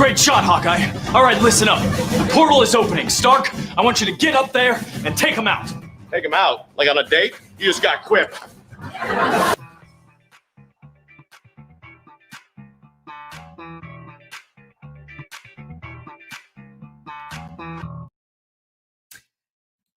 Great shot, Hawkeye. All right, listen up. The portal is opening. Stark, I want you to get up there and take him out. Take him out? Like on a date? You just got quipped.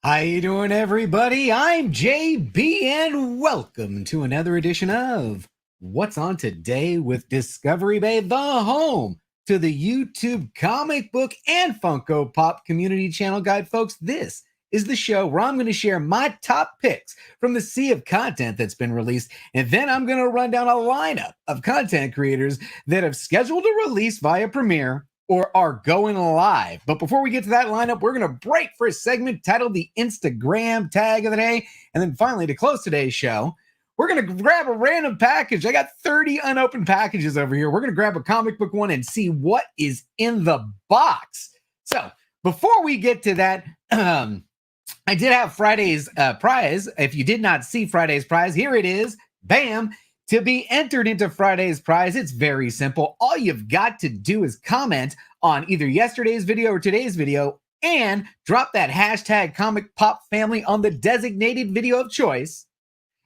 How you doing, everybody? I'm JB, and welcome to another edition of What's On Today with Discovery Bay, the home to the YouTube comic book and Funko Pop community channel guide. Folks, this is the show where I'm going to share my top picks from the sea of content that's been released, and then I'm going to run down a lineup of content creators that have scheduled a release via Premiere or are going live. But before we get to that lineup, we're going to break for a segment titled the Instagram tag of the day. And then finally, to close today's show, we're going to grab a random package. I got 30 unopened packages over here. We're going to grab a comic book one and see what is in the box. So before we get to that, I did have Friday's prize. If you did not see Friday's prize, here it is. Bam. To be entered into Friday's prize, it's very simple. All you've got to do is comment on either yesterday's video or today's video and drop that hashtag Comic Pop Family on the designated video of choice.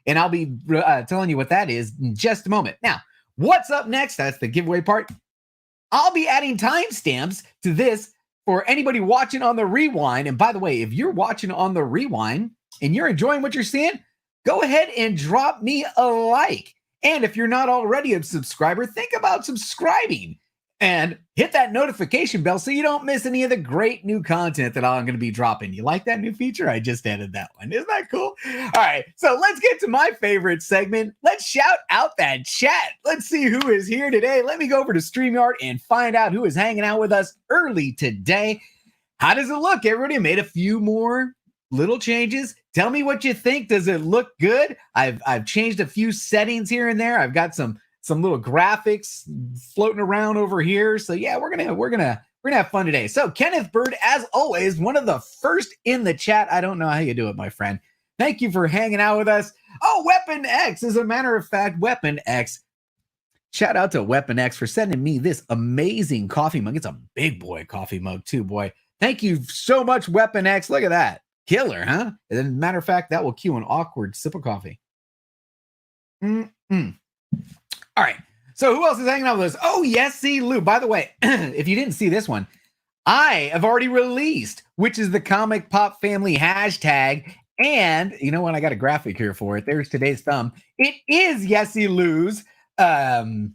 And I'll be telling you what that is in just a moment. Now, what's up next? That's the giveaway part. I'll be adding timestamps to this for anybody watching on the rewind. And by the way, if you're watching on the rewind and you're enjoying what you're seeing, go ahead and drop me a like. And if you're not already a subscriber, think about subscribing and hit that notification bell so you don't miss any of the great new content that I'm going to be dropping. You like that new feature? I just added that one. Isn't that cool? All right, so let's get to my favorite segment. Let's shout out that chat. Let's see who is here today. Let me go over to StreamYard and find out who is hanging out with us early today. How does it look? Everybody made a few more little changes. Tell me what you think. Does it look good? I've changed a few settings here and there. I've got some little graphics floating around over here. So yeah, we're gonna have fun today. So Kenneth Bird, as always, one of the first in the chat. I don't know how you do it, my friend. Thank you for hanging out with us. Oh, Weapon X, as a matter of fact, Weapon X. Shout out to Weapon X for sending me this amazing coffee mug. It's a big boy coffee mug too, boy. Thank you so much, Weapon X. Look at that. Killer, huh? As a matter of fact, that will cue an awkward sip of coffee. All right. So who else is hanging out with us? Oh, yes, see Lou. By the way, if you didn't see this one, I have already released, which is the Comic Pop Family hashtag. And you know what? I got a graphic here for it. There's today's thumb. It is Yessie Lou's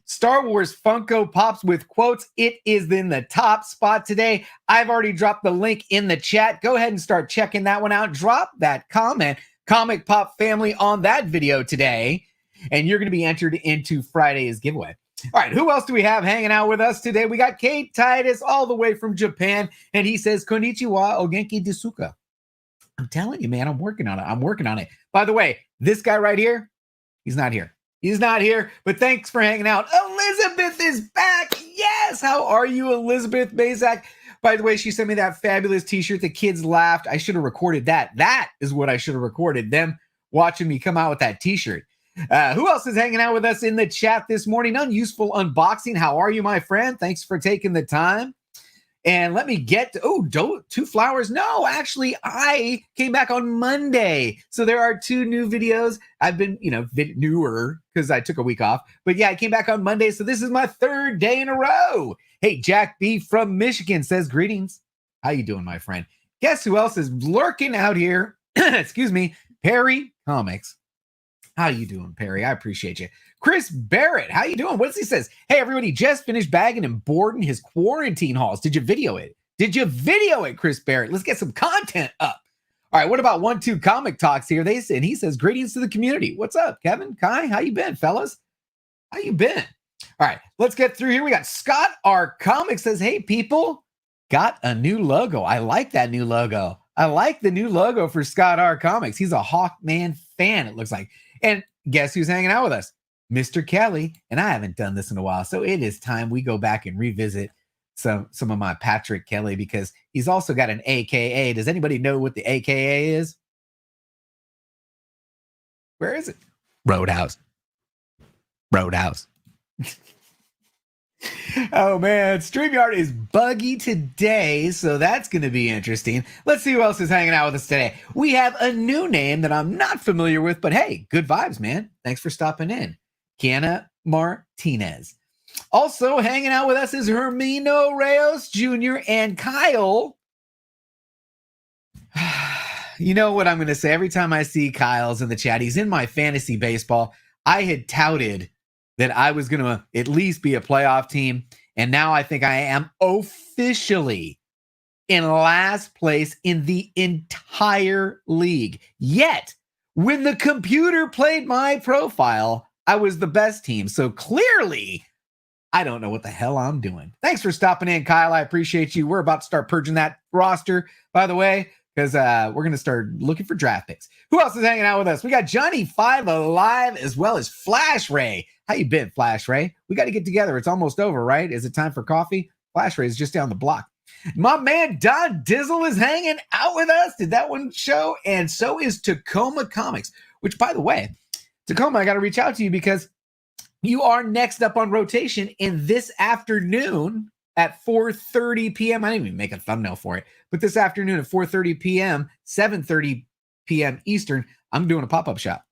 Star Wars Funko Pops with quotes. It is in the top spot today. I've already dropped the link in the chat. Go ahead and start checking that one out. Drop that comment, Comic Pop Family, on that video today, and you're going to be entered into Friday's giveaway. All right, who else do we have hanging out with us today? We got Kate Titus all the way from Japan, and he says, Konnichiwa, o genki desu ka? I'm telling you, man, I'm working on it. By the way, this guy right here, he's not here. He's not here, but thanks for hanging out. Elizabeth is back. Yes. How are you, Elizabeth Bazak? By the way, she sent me that fabulous t-shirt. The kids laughed. I should have recorded that. That is what I should have recorded, them watching me come out with that t-shirt. Who else is hanging out with us in the chat this morning? Unuseful Unboxing. How are you, my friend? Thanks for taking the time. And let me get to, two flowers. No, actually, I came back on Monday. So there are two new videos. I've been, newer because I took a week off. But yeah, I came back on Monday. So this is my third day in a row. Hey, Jack B from Michigan says, greetings. How you doing, my friend? Guess who else is lurking out here? Excuse me, Perry Comics. How you doing, Perry? I appreciate you. Chris Barrett, how you doing? What's he says? Hey, everybody, just finished bagging and boarding his quarantine hauls. Did you video it? Chris Barrett? Let's get some content up. All right, what about 1-2 Comic Talks here? He says, greetings to the community. What's up, Kevin? Kai, how you been, fellas? How you been? All right, let's get through here. We got Scott R. Comics says, hey, people, got a new logo. I like that new logo. I like the new logo for Scott R. Comics. He's a Hawkman fan, it looks like. And guess who's hanging out with us? Mr. Kelly. And I haven't done this in a while, so it is time we go back and revisit some of my Patrick Kelly, because he's also got an AKA. Does anybody know what the AKA is? Where is it? Roadhouse. Oh man, StreamYard is buggy today, so that's going to be interesting. Let's see who else is hanging out with us today. We have a new name that I'm not familiar with, but hey, good vibes, man. Thanks for stopping in. Kiana Martinez. Also hanging out with us is Hermino Reyes Jr. and Kyle. You know what I'm going to say? Every time I see Kyle's in the chat, he's in my fantasy baseball. I had touted that I was going to at least be a playoff team, and now I think I am officially in last place in the entire league. Yet, when the computer played my profile, I was the best team. So clearly, I don't know what the hell I'm doing. Thanks for stopping in, Kyle. I appreciate you. We're about to start purging that roster, by the way, because we're going to start looking for draft picks. Who else is hanging out with us? We got Johnny 5 Alive as well as Flash Ray. How you been, Flash Ray? We got to get together. It's almost over, right? Is it time for coffee? Flash Ray is just down the block. My man Don Dizzle is hanging out with us. Did that one show? And so is Tacoma Comics, which, by the way, Tacoma, I got to reach out to you because you are next up on rotation in this afternoon at 4:30 p.m. I didn't even make a thumbnail for it, but this afternoon at 4:30 p.m., 7:30 p.m. Eastern, I'm doing a pop-up shop,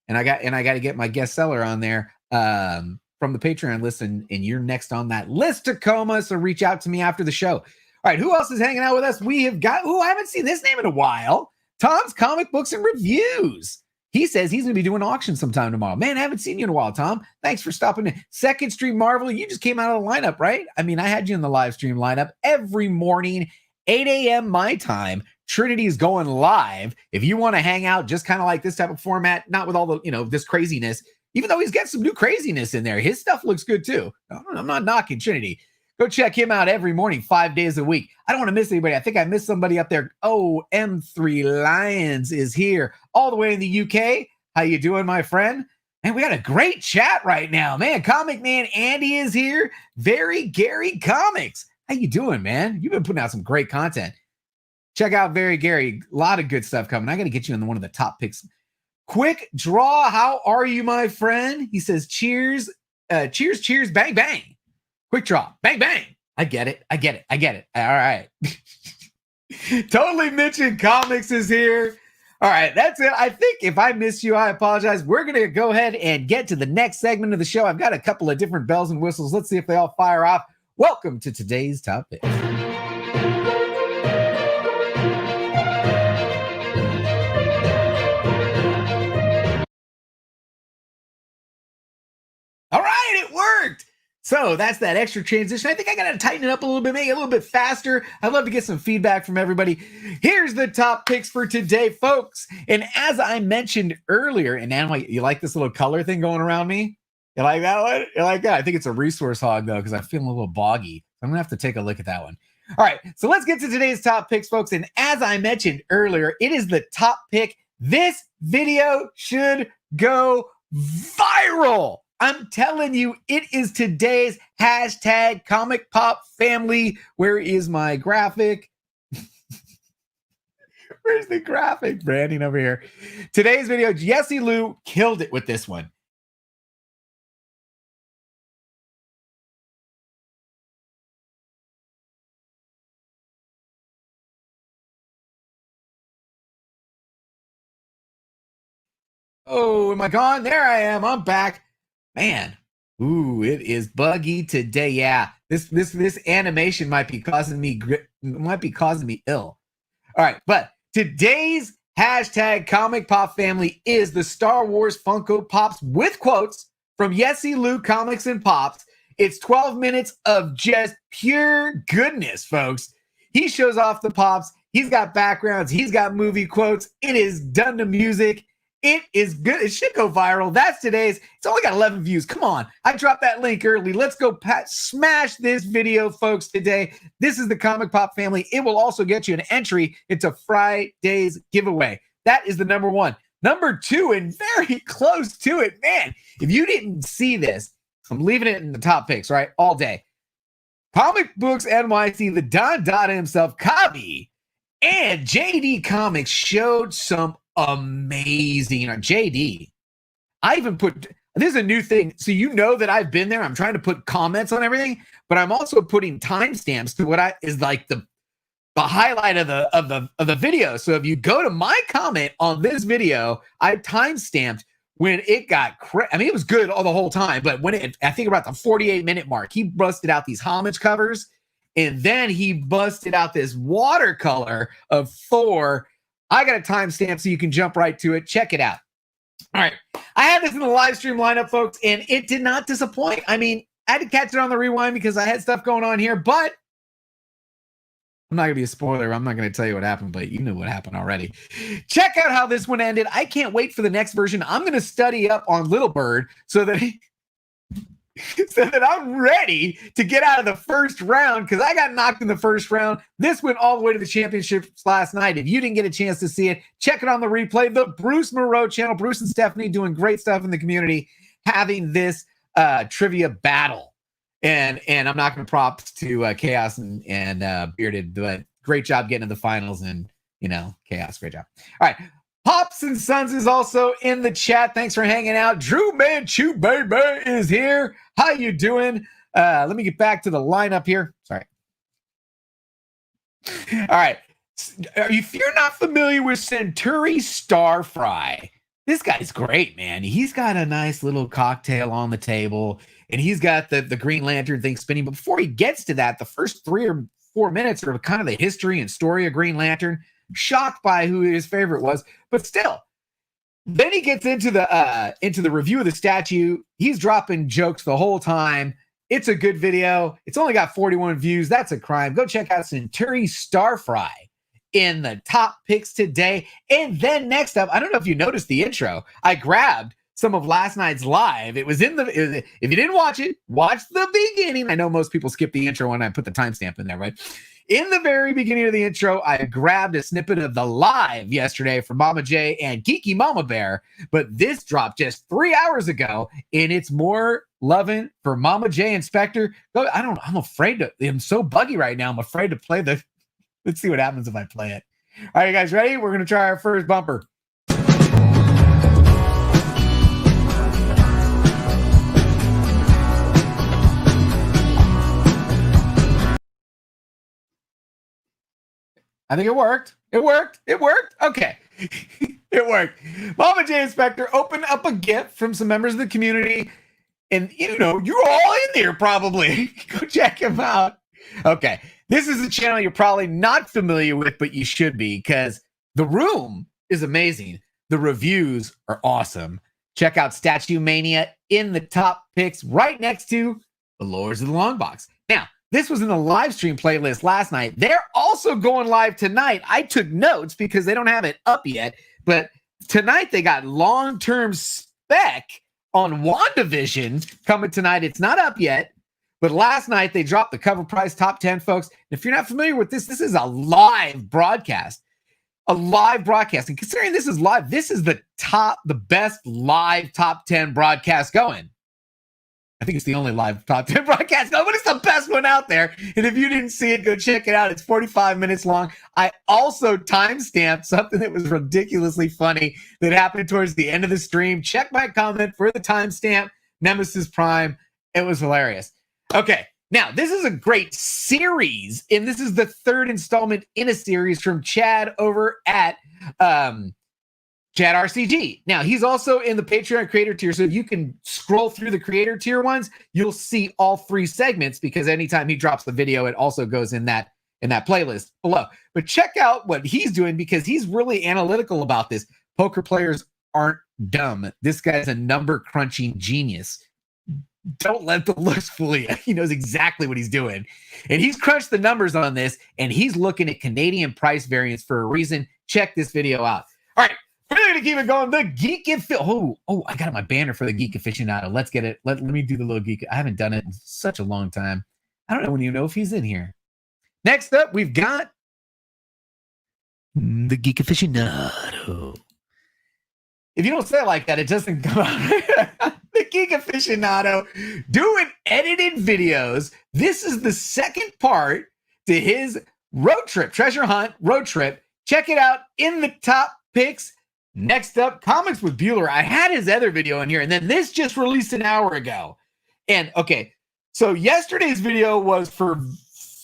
and I got to get my guest seller on there from the Patreon list, and you're next on that list, Tacoma. So reach out to me after the show. All right, who else is hanging out with us? We have got I haven't seen this name in a while. Tom's Comic Books and Reviews. He says he's going to be doing an auction sometime tomorrow. Man, I haven't seen you in a while, Tom. Thanks for stopping in. Second Stream Marvel, you just came out of the lineup, right? I mean, I had you in the live stream lineup every morning, 8 a.m. my time. Trinity is going live. If you want to hang out just kind of like this type of format, not with all the, this craziness, even though he's got some new craziness in there, his stuff looks good too. I'm not knocking Trinity. Go check him out every morning, 5 days a week. I don't want to miss anybody. I think I missed somebody up there. Oh, M3 Lions is here all the way in the UK. How you doing, my friend? Man, we got a great chat right now, man. ComicManAndy is here. Very Gary Comics. How you doing, man? You've been putting out some great content. Check out Very Gary. A lot of good stuff coming. I got to get you in one of the top picks. Quick Draw. How are you, my friend? He says, cheers, cheers, bang, bang. Quick Draw. Bang, bang. I get it. All right. Totally Mitchin Comics is here. All right. That's it. I think if I missed you, I apologize. We're going to go ahead and get to the next segment of the show. I've got a couple of different bells and whistles. Let's see if they all fire off. Welcome to today's topic. All right. It worked. So that's that extra transition. I think I got to tighten it up a little bit, make it a little bit faster. I'd love to get some feedback from everybody. Here's the top picks for today, folks. And as I mentioned earlier, and now you like this little color thing going around me? You like that one? You like that? I think it's a resource hog, though, because I'm feeling a little boggy. I'm going to have to take a look at that one. All right, so let's get to today's top picks, folks. And as I mentioned earlier, it is the top pick. This video should go viral. I'm telling you, it is today's hashtag Comic Pop Family. Where is my graphic? Where's the graphic? Branding over here. Today's video, Jesse Lou killed it with this one. Oh, am I gone? There I am. I'm back. Man, ooh, it is buggy today. Yeah, this animation might be causing me ill. All right, but today's hashtag Comic Pop Family is the Star Wars Funko Pops with quotes from Jesse Lou Comics and Pops. It's 12 minutes of just pure goodness, folks. He shows off the pops. He's got backgrounds. He's got movie quotes. It is done to music. It is good. It should go viral. That's today's. It's only got 11 views. Come on. I dropped that link early. Let's go smash this video, folks, today. This is the Comic Pop Family. It will also get you an entry into Friday's giveaway. That is the number one. Number two, and very close to it, man. If you didn't see this, I'm leaving it in the top picks, right? All day. Comic Books NYC, the Don Dada himself, Kabi, and JD Comics showed some amazing JD. I This is a new thing. So you know that I've been there. I'm trying to put comments on everything, but I'm also putting timestamps to what is like the highlight of the video. So if you go to my comment on this video, I timestamped when it got I mean, it was good all the whole time, but when I think about the 48-minute mark, he busted out these homage covers, and then he busted out this watercolor of Thor. I got a timestamp so you can jump right to it. Check it out. All right. I had this in the live stream lineup, folks, and it did not disappoint. I mean, I had to catch it on the rewind because I had stuff going on here, but I'm not going to be a spoiler. I'm not going to tell you what happened, but you know what happened already. Check out how this one ended. I can't wait for the next version. I'm going to study up on Little Bird so that I'm ready to get out of the first round, because I got knocked in the first round. This went all the way to the championships last night. If you didn't get a chance to see it, check it on the replay. The Bruce Moreau channel. Bruce and Stephanie doing great stuff in the community, having this trivia battle. And I'm not going to props to Chaos and Bearded, but great job getting to the finals. And, Chaos, great job. All right. Pops and Sons is also in the chat. Thanks for hanging out. Drew Manchu Baby is here. How you doing? Let me get back to the lineup here. Sorry. All right. If you're not familiar with Centuri Star Fry, this guy's great, man. He's got a nice little cocktail on the table, and he's got the Green Lantern thing spinning. But before he gets to that, the first 3 or 4 minutes are kind of the history and story of Green Lantern. Shocked by who his favorite was, but still. Then he gets into the review of the statue. He's dropping jokes the whole time. It's a good video. It's only got 41 views. That's a crime. Go check out Centuri Starfry in the top picks today. And then next up, I don't know if you noticed the intro. I grabbed some of last night's live. If you didn't watch it, watch the beginning. I know most people skip the intro when I put the timestamp in there, right? In the very beginning of the intro, I grabbed a snippet of the live yesterday from Mama J and Geeky Mama Bear, but this dropped just 3 hours ago, and it's more loving for Mama J and Spectre. I'm afraid to. I'm so buggy right now. I'm afraid to play the. Let's see what happens if I play it. All right, you guys ready? We're gonna try our first bumper. I think it worked. It worked. Okay. It worked. Mama J and Spectre opened up a gift from some members of the community. And, you're all in there probably. Go check him out. Okay. This is a channel you're probably not familiar with, but you should be, because the room is amazing. The reviews are awesome. Check out Statue Mania in the top picks right next to the Lords of the Long Box. Now, this was in the live stream playlist last night. They're also going live tonight. I took notes because they don't have it up yet. But tonight they got long-term spec on WandaVision coming tonight. It's not up yet. But last night they dropped the cover price top 10, folks. If you're not familiar with this is a live broadcast. A live broadcast. And considering this is live, this is the best live top 10 broadcast going. I think it's the only live top 10 broadcast, but it's the best one out there. And if you didn't see it, go check it out. It's 45 minutes long. I also timestamped something that was ridiculously funny that happened towards the end of the stream. Check my comment for the timestamp, Nemesis Prime. It was hilarious. Okay, now this is a great series, and this is the third installment in a series from Chad over at Chad RCG. Now, he's also in the Patreon creator tier, so you can scroll through the creator tier ones. You'll see all 3 segments, because anytime he drops the video, it also goes in that playlist below. But check out what he's doing, because he's really analytical about this. Poker players aren't dumb. This guy's a number crunching genius. Don't let the looks fool you. He knows exactly what he's doing. And he's crunched the numbers on this, and he's looking at Canadian price variance for a reason. Check this video out. All right. We're going to keep it going. The Geek I got my banner for the Geek Aficionado. Let's get it. Let me do the little geek. I haven't done it in such a long time. I don't even know if he's in here. Next up, we've got the Geek Aficionado. If you don't say it like that, it doesn't come out. The Geek Aficionado doing edited videos. This is the second part to his road trip, treasure hunt road trip. Check it out in the top picks. Next up, Comics with Bueller. I had his other video in here, and then this just released an hour ago. And okay, so yesterday's video was for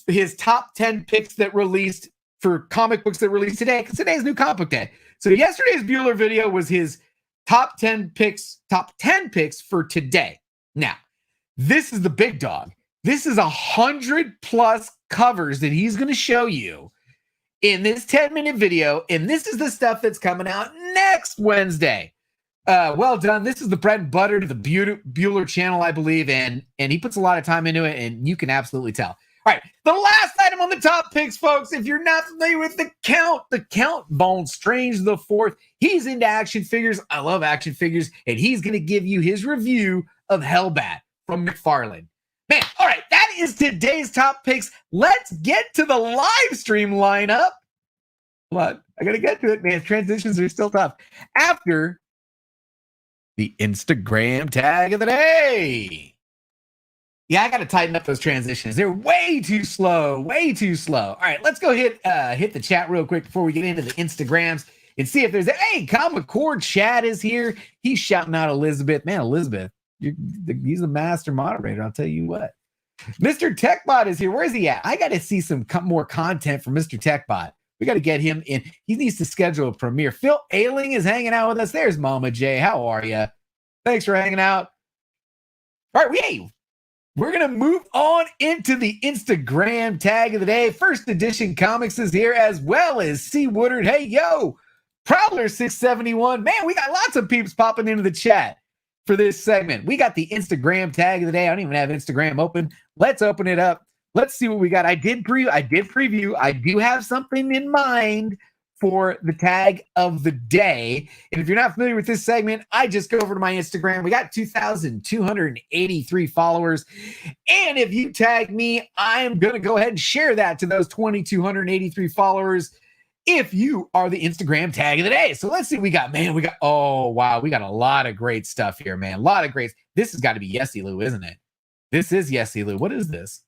his top 10 picks that released for comic books that released today, because today's New Comic Book Day. So yesterday's Bueller video was his top 10 picks for today. Now, this is the big dog. This is 100 plus covers that he's going to show you in this 10-minute video, and this is the stuff that's coming out next Wednesday. Well done. This is the bread and butter to the Bueller channel, I believe, and he puts a lot of time into it, and you can absolutely tell. All right, the last item on the top picks, folks, if you're not familiar with the Count Bone Strange the Fourth, he's into action figures. I love action figures, and he's going to give you his review of Hellbat from McFarlane. Man, all right, that is today's top picks. Let's get to the live stream lineup. Hold on, I got to get to it, man. Transitions are still tough. After the Instagram tag of the day. Yeah, I got to tighten up those transitions. They're way too slow, way too slow. All right, let's go hit the chat real quick before we get into the Instagrams and see if there's hey, Comic Core Chad is here. He's shouting out Elizabeth. Man, Elizabeth, he's a master moderator, I'll tell you what. Mr. Techbot is here. Where's he at? I got to see some more content from Mr. Techbot. We got to get him in. He needs to schedule a premiere. Phil Ailing is hanging out with us. There's Mama J. How are you? Thanks for hanging out. All right, we're going to move on into the Instagram tag of the day. First Edition Comics is here, as well as C. Woodard. Hey, yo, Prowler 671. Man, we got lots of peeps popping into the chat for this segment. We got the Instagram tag of the day. I don't even have Instagram open. Let's open it up. Let's see what we got. I did preview. I do have something in mind for the tag of the day. And if you're not familiar with this segment, I just go over to my Instagram. We got 2,283 followers. And if you tag me, I'm going to go ahead and share that to those 2,283 followers if you are the Instagram tag of the day. So let's see what we got. Man, oh, wow. We got a lot of great stuff here, man. A lot of great. This has got to be Yesy Lou, isn't it? This is Yesy Lou. What is this?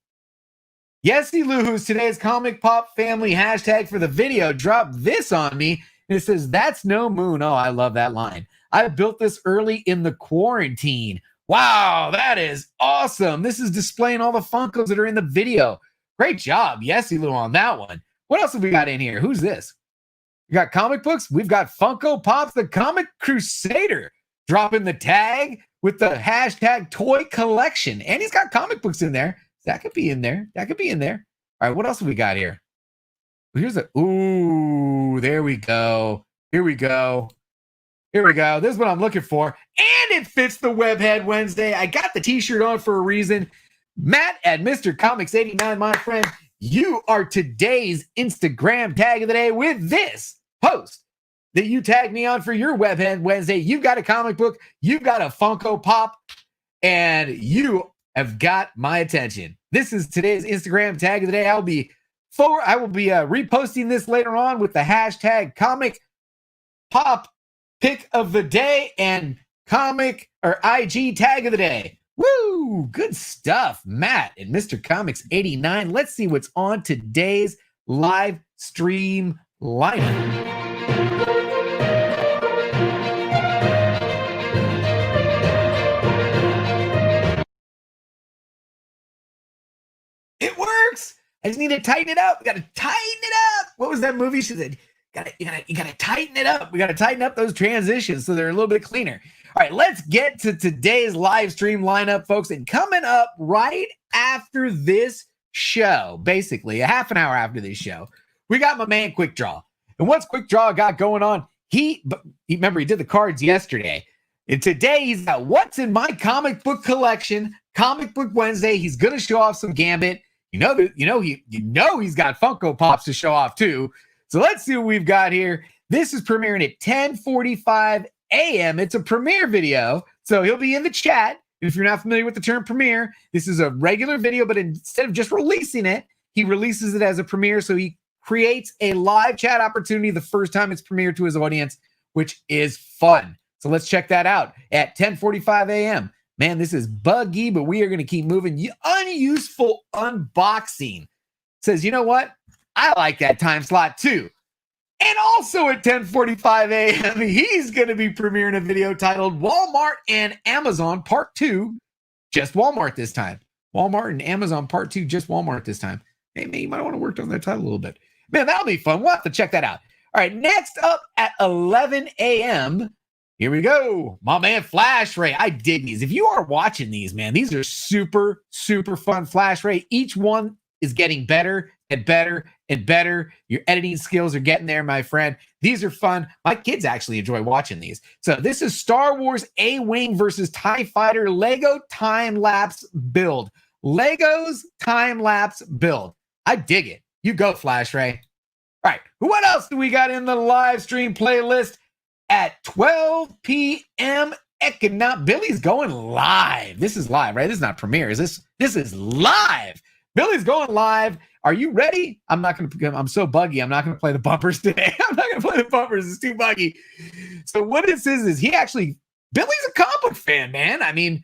Yesy Lou, who's today's Comic Pop Family hashtag for the video, dropped this on me. And it says, "That's no moon." Oh, I love that line. "I built this early in the quarantine." Wow, that is awesome. This is displaying all the Funkos that are in the video. Great job, Yesy Lou, on that one. What else have we got in here? Who's this? We got comic books. We've got Funko Pops, the Comic Crusader, dropping the tag with the hashtag toy collection. And he's got comic books in there. That could be in there. That could be in there. All right, what else have we got here? Here's ooh, there we go. Here we go. Here we go. This is what I'm looking for. And it fits the Webhead Wednesday. I got the t-shirt on for a reason. Matt at Mr. Comics 89, my friend, you are today's Instagram tag of the day with this post that you tagged me on for your Webhead Wednesday. You've got a comic book, you've got a Funko Pop, and you have got my attention. This is today's Instagram tag of the day. I will be reposting this later on with the hashtag Comic Pop Pick of the Day and Comic or IG Tag of the Day. Woo! Good stuff, Matt and Mr. Comics 89. Let's see what's on today's live stream lineup. It works. I just need to tighten it up. We got to tighten it up. What was that movie? She said, you gotta tighten it up. We got to tighten up those transitions so they're a little bit cleaner. All right, let's get to today's live stream lineup, folks. And coming up right after this show, basically a half an hour after this show, we got my man Quick Draw. And what's Quick Draw got going on? Remember, he did the cards yesterday. And today he's got what's in my comic book collection. Comic Book Wednesday. He's gonna show off some Gambit. He's got Funko Pops to show off too. So let's see what we've got here. This is premiering at 10:45 a.m. It's a premiere video, so he'll be in the chat. If you're not familiar with the term premiere, this is a regular video, but instead of just releasing it, he releases it as a premiere. So he creates a live chat opportunity the first time it's premiered to his audience, which is fun. So let's check that out at 10:45 a.m. Man, this is buggy, but we are going to keep moving. Unuseful unboxing says, you know what? I like that time slot too. And also at 10:45 a.m., he's going to be premiering a video titled Walmart and Amazon Part 2, just Walmart this time. Walmart and Amazon Part 2, just Walmart this time. Hey, man, you might want to work on that title a little bit. Man, that'll be fun. We'll have to check that out. All right, next up at 11 a.m., here we go. My man, Flash Ray. I dig these. If you are watching these, man, these are super, super fun. Flash Ray, each one is getting better and better and better. Your editing skills are getting there, my friend. These are fun. My kids actually enjoy watching these. So this is Star Wars A-Wing versus TIE Fighter Lego time-lapse build. Lego's time-lapse build. I dig it. You go, Flash Ray. All right, what else do we got in the live stream playlist? At 12 p.m. Billy's going live. This is live, right? This is not premiere. This is live. Billy's going live. Are you ready? I'm so buggy. I'm not going to play the bumpers today. I'm not going to play the bumpers. It's too buggy. So what this is Billy's a comic book fan, man. I mean,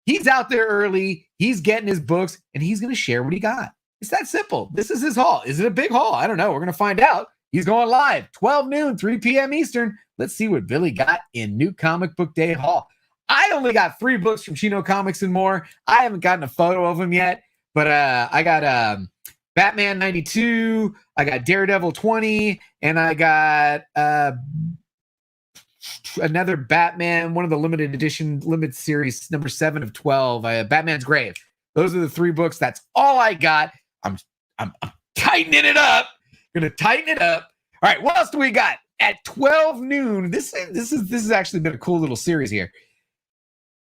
he's out there early. He's getting his books, and he's going to share what he got. It's that simple. This is his haul. Is it a big haul? I don't know. We're going to find out. He's going live, 12 noon, 3 p.m. Eastern. Let's see what Billy got in New Comic Book Day haul. I only got 3 books from Chino Comics and More. I haven't gotten a photo of them yet, but I got Batman 92, I got Daredevil 20, and I got another Batman, one of the limited series, number 7 of 12, Batman's Grave. Those are the 3 books. That's all I got. I'm tightening it up. Gonna tighten it up. All right, what else do we got? At 12 noon, this has actually been a cool little series here.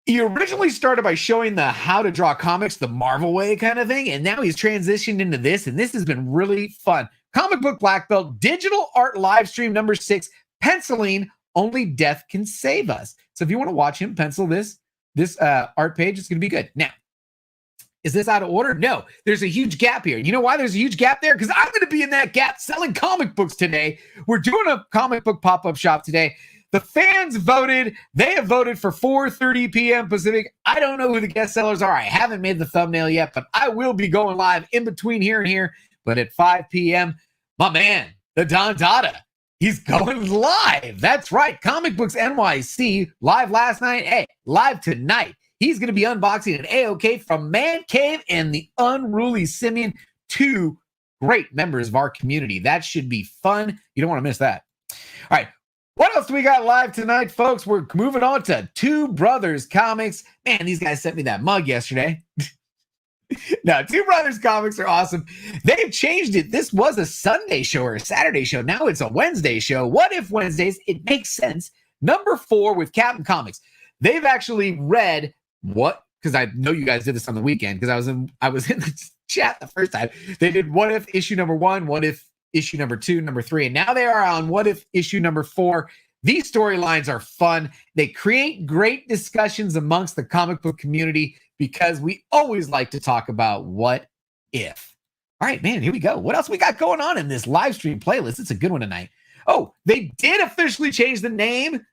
He originally started by showing the how to draw comics the Marvel way kind of thing, and now he's transitioned into this, and this has been really fun. Comic Book Black Belt, digital art live stream number 6, penciling, Only Death Can Save Us. So if you want to watch him pencil this art page, it's going to be good. Now, is this out of order? No, there's a huge gap here. You know why there's a huge gap there? Because I'm going to be in that gap selling comic books today. We're doing a comic book pop-up shop today. The fans voted. They have voted for 4:30 p.m. Pacific. I don't know who the guest sellers are. I haven't made the thumbnail yet, but I will be going live in between here and here. But at 5 p.m., my man, the Don Dada, he's going live. That's right. Comic Books NYC, live last night. Hey, live tonight. He's going to be unboxing an A-OK from Man Cave and the Unruly Simeon, 2 great members of our community. That should be fun. You don't want to miss that. All right. What else do we got live tonight, folks? We're moving on to Two Brothers Comics. Man, these guys sent me that mug yesterday. No, Two Brothers Comics are awesome. They've changed it. This was a Sunday show or a Saturday show. Now it's a Wednesday show. What if Wednesdays? It makes sense. Number 4 with Captain Comics. They've actually read what, because I know you guys did this on the weekend, because I was in the chat the first time. They did What If issue number 1, What If issue number 2, number 3, and now they are on What If issue number 4. These storylines are fun. They create great discussions amongst the comic book community because we always like to talk about what if. All right, man, here we go. What else we got going on in this live stream playlist? It's a good one tonight. Oh, they did officially change the name.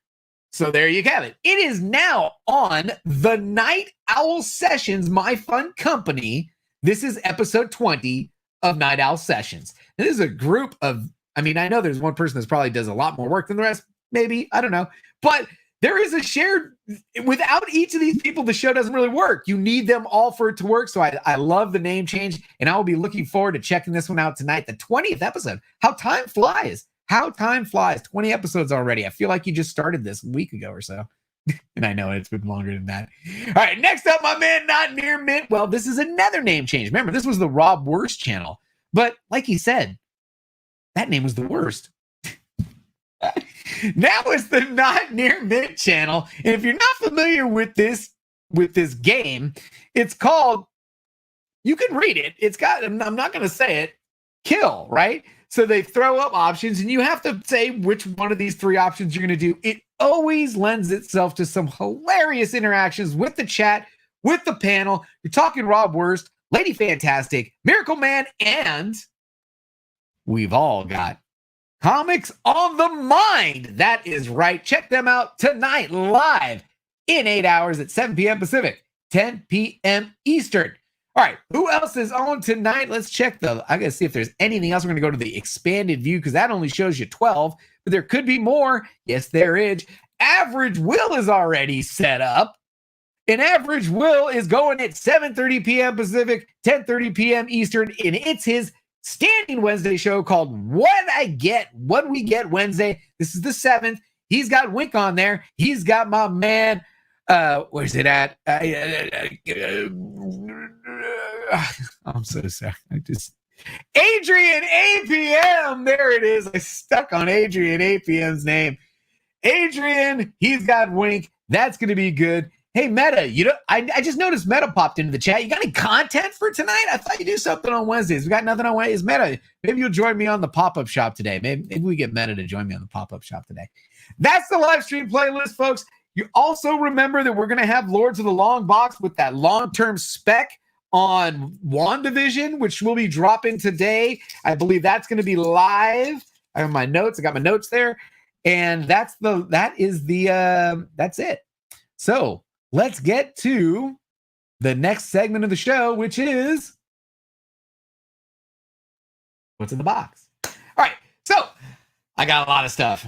So there you have it. It is now on the Night Owl Sessions, My Fun Company. This is episode 20 of Night Owl Sessions. This is a group of, I know there's one person that probably does a lot more work than the rest. Maybe, I don't know. But there is a shared, without each of these people, the show doesn't really work. You need them all for it to work. So I love the name change, and I will be looking forward to checking this one out tonight, the 20th episode. How time flies. 20 episodes already. I feel like you just started this a week ago or so. And I know it's been longer than that. All right, next up, my man, Not Near Mint. Well, this is another name change. Remember, this was the Rob Worst channel. But like he said, that name was the worst. Now it's the Not Near Mint channel. And if you're not familiar with this game, it's called, you can read it. It's got, I'm not going to say it, Kill, right? So they throw up options, and you have to say which one of these 3 options you're going to do. It always lends itself to some hilarious interactions with the chat, with the panel. You're talking Rob Worst, Lady Fantastic, Miracle Man, and we've all got Comics on the Mind. That is right. Check them out tonight live in 8 hours at 7 p.m. Pacific, 10 p.m. Eastern. All right, who else is on tonight? Let's check I gotta see if there's anything else. We're gonna go to the expanded view because that only shows you 12, but there could be more. Yes, there is. Average Will is already set up. And Average Will is going at 7:30 p.m. Pacific, 10:30 p.m. Eastern, and it's his standing Wednesday show called What We Get Wednesday. This is the 7th. He's got Wink on there. He's got my man, where's it at? I'm so sorry. Adrian APM. There it is. I stuck on Adrian APM's name. Adrian, he's got Wink. That's going to be good. Hey, Meta, I just noticed Meta popped into the chat. You got any content for tonight? I thought you do something on Wednesdays. We got nothing on Wednesdays. Meta, maybe you'll join me on the pop-up shop today. Maybe we get Meta to join me on the pop-up shop today. That's the live stream playlist, folks. You also remember that we're going to have Lords of the Long Box with that long-term spec on WandaVision, which will be dropping today. I believe that's going to be live. I have my notes. I got my notes there. And that's it. So let's get to the next segment of the show, which is what's in the box. All right. So I got a lot of stuff.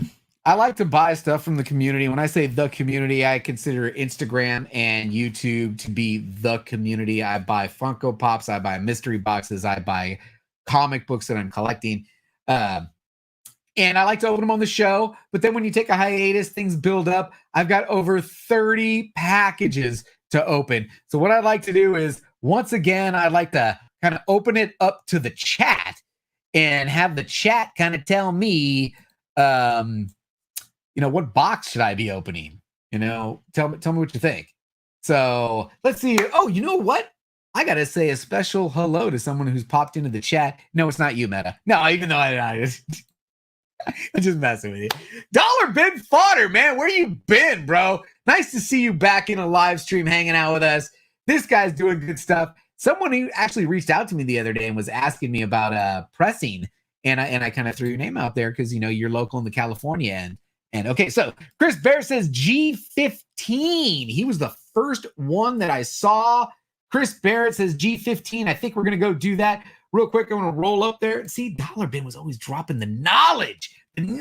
I like to buy stuff from the community. When I say the community, I consider Instagram and YouTube to be the community. I buy Funko Pops. I buy mystery boxes. I buy comic books that I'm collecting. And I like to open them on the show. But then when you take a hiatus, things build up. I've got over 30 packages to open. So what I'd like to do is, once again, I'd like to kind of open it up to the chat and have the chat kind of tell me, what box should I be opening? Tell me what you think. So let's see. Oh, you know what? I got to say a special hello to someone who's popped into the chat. No, it's not you, Meta. No, even though I'm just messing with you. Dollar Bin Fodder, man. Where you been, bro? Nice to see you back in a live stream hanging out with us. This guy's doing good stuff. Someone who actually reached out to me the other day and was asking me about pressing. And I kind of threw your name out there because, you're local in the California end. And okay, so Chris Bear says G15. He was the first one that I saw. Chris Barrett says G15. I think we're going to go do that. Real quick, I'm going to roll up there. See, Dollar Bin was always dropping the knowledge in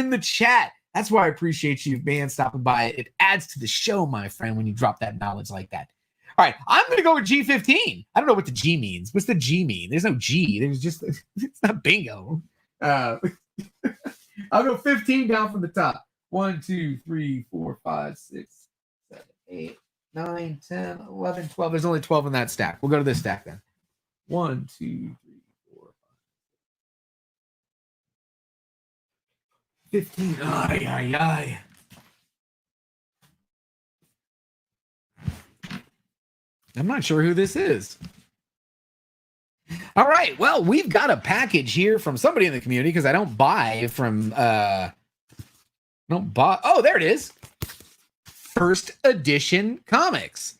the chat. That's why I appreciate you, man, stopping by. It adds to the show, my friend, when you drop that knowledge like that. All right, I'm going to go with G15. I don't know what the G means. What's the G mean? There's no G. There's just, it's not bingo. I'll go 15 down from the top. 1, 2, 3, 4, 5, 6, 7, 8, 9, 10, 11, 12. There's only 12 in that stack. We'll go to this stack then. 1, 2, 3, 4, 5, 15. Ay. I'm not sure who this is. All right. Well, we've got a package here from somebody in the community because I don't buy from oh, there it is. First Edition Comics.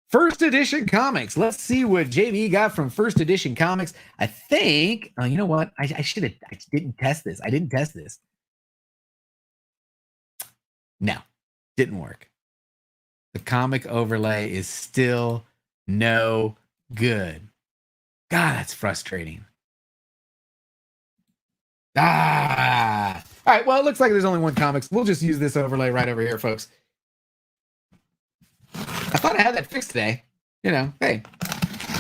First Edition Comics. Let's see what JV got from First Edition Comics. I think, you know what? I didn't test this. I didn't test this. No, didn't work. The comic overlay is still no good. God, that's frustrating. All right. Well, it looks like there's only one comics. We'll just use this overlay right over here, folks. I thought I had that fixed today. Hey,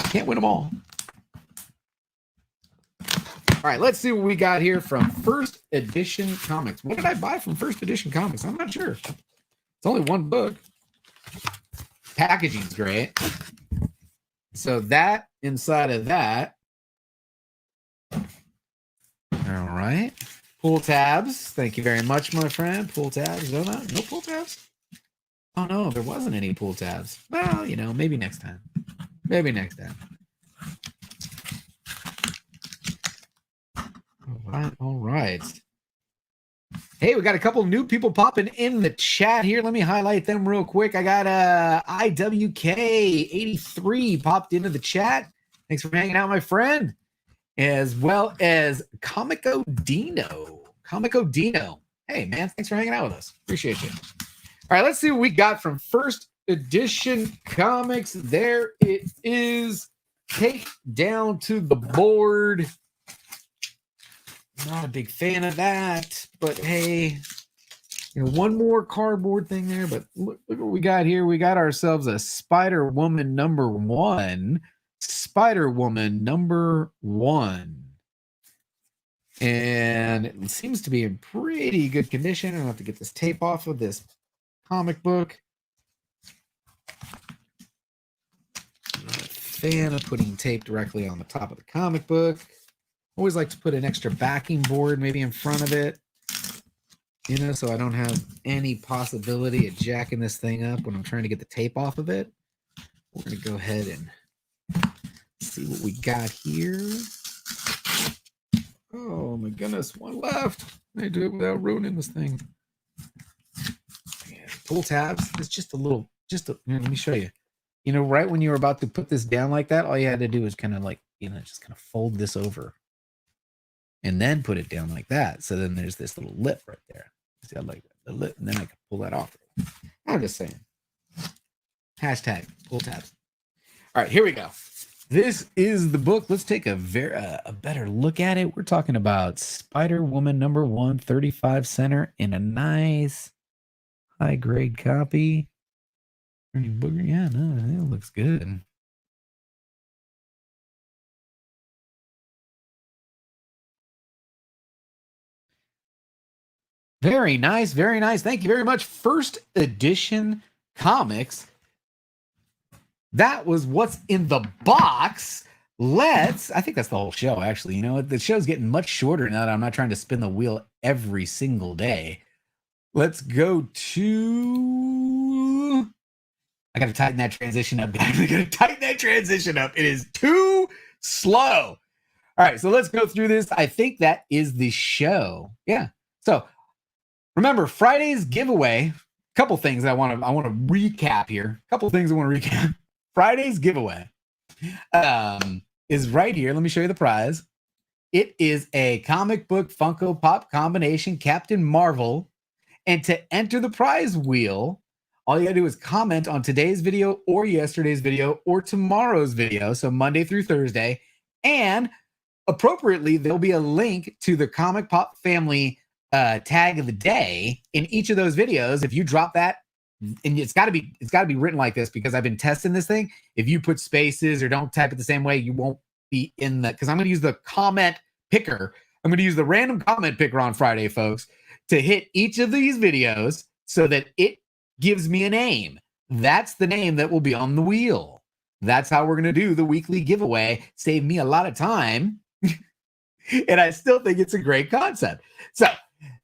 can't win them all. All right, let's see what we got here from First Edition Comics. What did I buy from First Edition Comics? I'm not sure. It's only one book. Packaging's great. So that inside of that. All right. Pull tabs. Thank you very much, my friend. Pull tabs. No pull tabs? Oh, no, there wasn't any pull tabs. Well, maybe next time. All right. Hey, we got a couple new people popping in the chat here. Let me highlight them real quick. I got IWK83 popped into the chat. Thanks for hanging out, my friend. As well as ComicManAndy. Hey, man, thanks for hanging out with us. Appreciate you. All right, let's see what we got from First edition comics. There it is. Take down to the board. Not a big fan of that, but hey, one more cardboard thing there. But look what we got here. We got ourselves a Spider-Woman #1. Spider-Woman #1. And it seems to be in pretty good condition. I don't have to get this tape off of this comic book. I'm not a fan of putting tape directly on the top of the comic book. Always like to put an extra backing board maybe in front of it, so I don't have any possibility of jacking this thing up when I'm trying to get the tape off of it. We're going to go ahead and see what we got here. Oh my goodness, one left. I do it without ruining this thing. Yeah, pull tabs. It's just a little, let me show you. Right when you were about to put this down like that, all you had to do is kind of like, just kind of fold this over and then put it down like that. So then there's this little lip right there. See, I like the lip, and then I can pull that off. I'm just saying. Hashtag pull tabs. All right, here we go. This is the book. Let's take a better look at it. We're talking about Spider-Woman #1, 35 center in a nice high-grade copy. Yeah, no, it looks good. Very nice, very nice. Thank you very much. First edition comics. That was what's in the box. I think that's the whole show, actually. The show's getting much shorter now that I'm not trying to spin the wheel every single day. Let's go to... I got to tighten that transition up, guys. I got to tighten that transition up. It is too slow. All right, so let's go through this. I think that is the show. Yeah. So remember, Friday's giveaway. A couple things I want to recap here. Friday's giveaway is right here. Let me show you the prize. It is a comic book Funko Pop combination Captain Marvel. And to enter the prize wheel, all you gotta do is comment on today's video or yesterday's video or tomorrow's video, so Monday through Thursday. And appropriately, there'll be a link to the Comic Pop family tag of the day in each of those videos. If you drop that, and it's got to be written like this because I've been testing this thing. If you put spaces or don't type it the same way, you won't be in because I'm going to use the comment picker. I'm going to use the random comment picker on Friday, folks, to hit each of these videos so that it gives me a name. That's the name that will be on the wheel. That's how we're going to do the weekly giveaway. Save me a lot of time. And I still think it's a great concept. So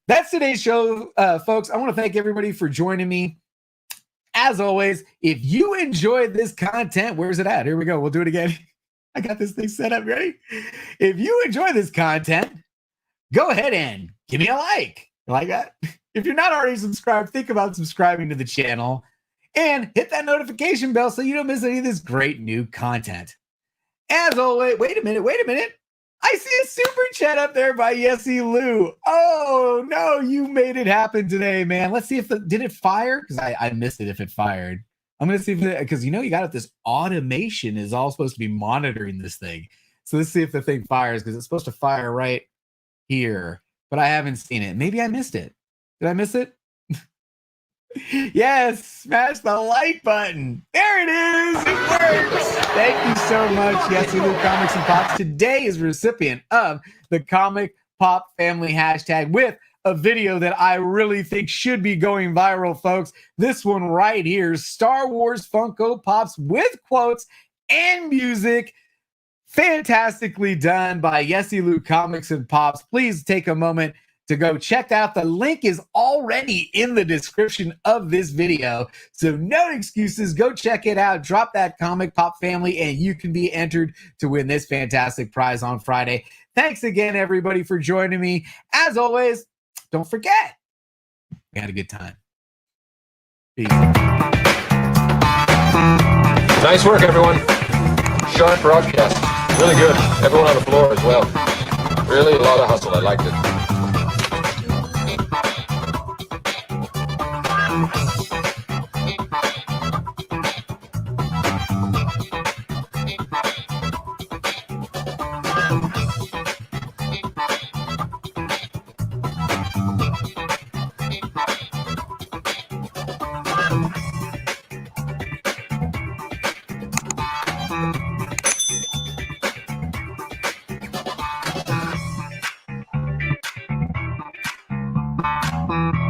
that's today's show, folks. I want to thank everybody for joining me. As always, if you enjoyed this content, where's it at? Here we go. We'll do it again. I got this thing set up. Ready? If you enjoy this content, go ahead and give me a like. Like that? If you're not already subscribed, think about subscribing to the channel and hit that notification bell so you don't miss any of this great new content. As always, wait a minute. I see a super chat up there by Yessie Lou. Oh, no, you made it happen today, man. Let's see if did it fire? Because I missed it if it fired. I'm going to see if because you got it. This automation is all supposed to be monitoring this thing. So let's see if the thing fires because it's supposed to fire right here. But I haven't seen it. Maybe I missed it. Did I miss it? Yes, smash the like button. There it is. It works. Thank you so much, Yessie Lou Comics and Pops. Today is recipient of the Comic Pop Family hashtag with a video that I really think should be going viral, folks. This one right here, Star Wars Funko Pops with quotes and music. Fantastically done by Yessie Lou Comics and Pops. Please take a moment to go check out. The link is already in the description of this video. So no excuses. Go check it out. Drop that Comic Pop family and you can be entered to win this fantastic prize on Friday. Thanks again, everybody, for joining me. As always, don't forget, we had a good time. Peace. Nice work, everyone. Sharp broadcast. Really good. Everyone on the floor as well. Really a lot of hustle. I liked it. Bye.